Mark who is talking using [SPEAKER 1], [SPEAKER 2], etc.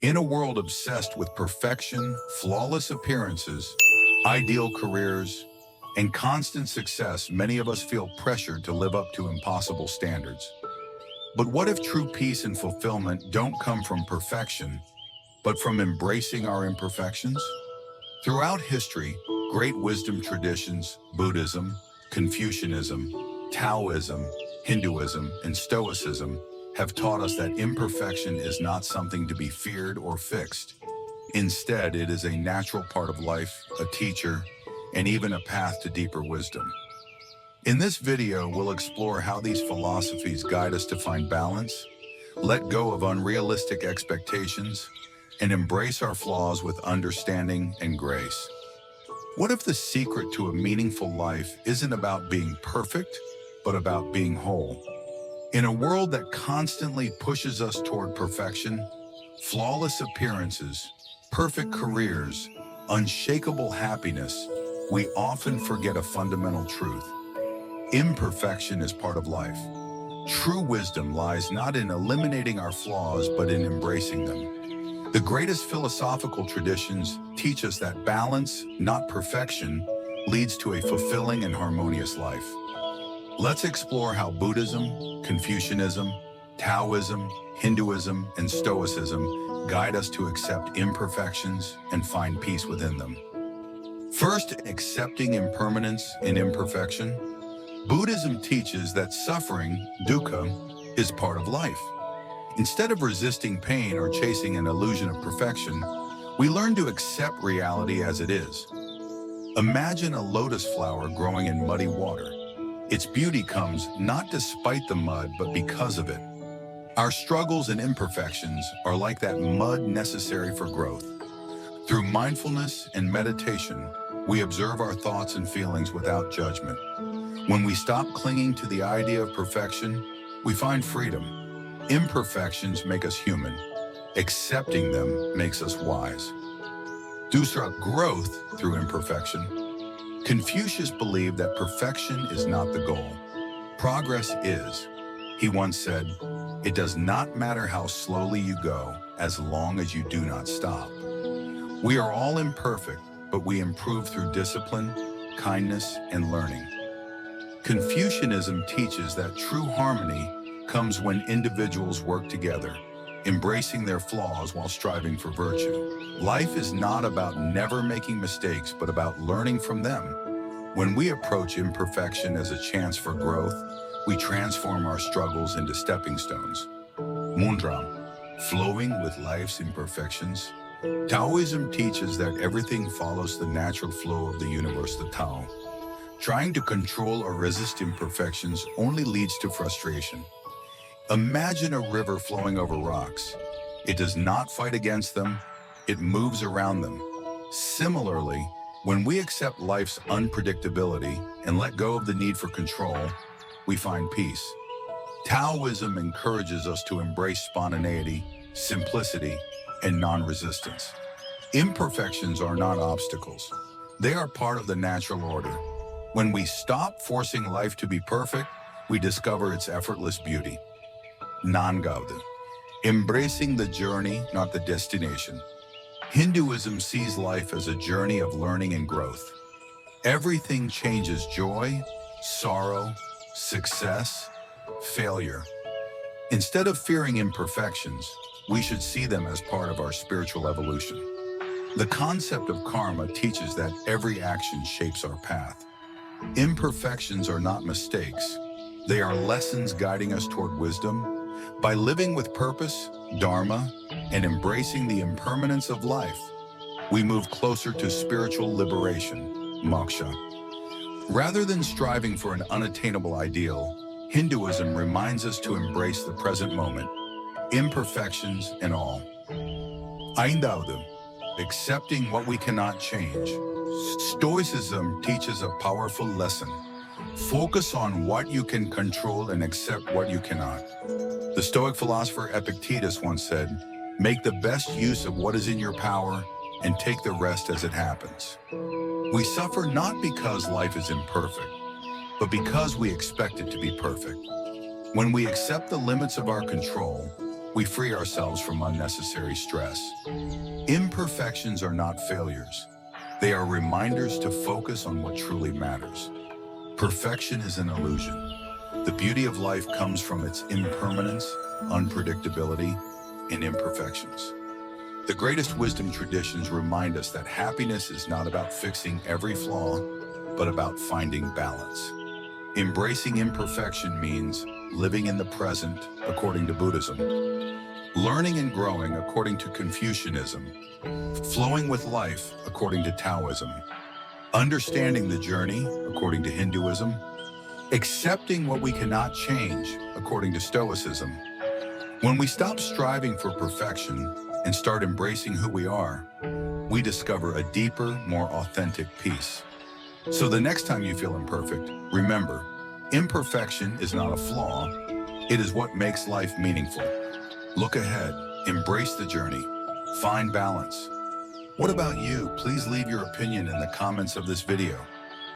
[SPEAKER 1] In a world obsessed with perfection, flawless appearances, ideal careers, and constant success, many of us feel pressured to live up to impossible standards. But what if true peace and fulfillment don't come from perfection, but from embracing our imperfections? Throughout history, great wisdom traditions, Buddhism, Confucianism, Taoism, Hinduism, and Stoicism have taught us that imperfection is not something to be feared or fixed. Instead, it is a natural part of life, a teacher, and even a path to deeper wisdom. In this video, we'll explore how these philosophies guide us to find balance, let go of unrealistic expectations, and embrace our flaws with understanding and grace. What if the secret to a meaningful life isn't about being perfect, but about being whole? In a world that constantly pushes us toward perfection, flawless appearances, perfect careers, unshakable happiness, we often forget a fundamental truth. Imperfection is part of life. True wisdom lies not in eliminating our flaws, but in embracing them. The greatest philosophical traditions teach us that balance, not perfection, leads to a fulfilling and harmonious life. Let's explore how Buddhism, Confucianism, Taoism, Hinduism, and Stoicism guide us to accept imperfections and find peace within them. First, accepting impermanence and imperfection. Buddhism teaches that suffering, dukkha, is part of life. Instead of resisting pain or chasing an illusion of perfection, we learn to accept reality as it is. Imagine a lotus flower growing in muddy water. Its beauty comes not despite the mud, but because of it. Our struggles and imperfections are like that mud necessary for growth. Through mindfulness and meditation, we observe our thoughts and feelings without judgment. When we stop clinging to the idea of perfection, we find freedom. Imperfections make us human. Accepting them makes us wise. Dusra, growth through imperfection. Confucius believed that perfection is not the goal. Progress is. He once said, "It does not matter how slowly you go, as long as you do not stop." We are all imperfect, but we improve through discipline, kindness, and learning. Confucianism teaches that true harmony comes when individuals work together, embracing their flaws while striving for virtue. Life is not about never making mistakes, but about learning from them. When we approach imperfection as a chance for growth, we transform our struggles into stepping stones. Mundram, flowing with life's imperfections. Taoism teaches that everything follows the natural flow of the universe, the Tao. Trying to control or resist imperfections only leads to frustration. Imagine a river flowing over rocks. It does not fight against them, it moves around them. Similarly, when we accept life's unpredictability and let go of the need for control, we find peace. Taoism encourages us to embrace spontaneity, simplicity, and non-resistance. Imperfections are not obstacles. They are part of the natural order. When we stop forcing life to be perfect, we discover its effortless beauty. Nangavda, embracing the journey, not the destination. Hinduism sees life as a journey of learning and growth. Everything changes: joy, sorrow, success, failure. Instead of fearing imperfections, we should see them as part of our spiritual evolution. The concept of karma teaches that every action shapes our path. Imperfections are not mistakes. They are lessons guiding us toward wisdom. By living with purpose, dharma, and embracing the impermanence of life, we move closer to spiritual liberation, moksha. Rather than striving for an unattainable ideal, Hinduism reminds us to embrace the present moment, imperfections and all. Aindavdu, accepting what we cannot change. Stoicism teaches a powerful lesson. Focus on what you can control and accept what you cannot. The Stoic philosopher Epictetus once said, "Make the best use of what is in your power and take the rest as it happens." We suffer not because life is imperfect, but because we expect it to be perfect. When we accept the limits of our control, we free ourselves from unnecessary stress. Imperfections are not failures. They are reminders to focus on what truly matters. Perfection is an illusion. The beauty of life comes from its impermanence, unpredictability, and imperfections. The greatest wisdom traditions remind us that happiness is not about fixing every flaw, but about finding balance. Embracing imperfection means living in the present, according to Buddhism, learning and growing according to Confucianism, flowing with life according to Taoism, understanding the journey according to Hinduism, accepting what we cannot change according to Stoicism. When we stop striving for perfection and start embracing who we are, we discover a deeper, more authentic peace. So the next time you feel imperfect, remember, imperfection is not a flaw, it is what makes life meaningful. Look ahead, embrace the journey, find balance. What about you? Please leave your opinion in the comments of this video.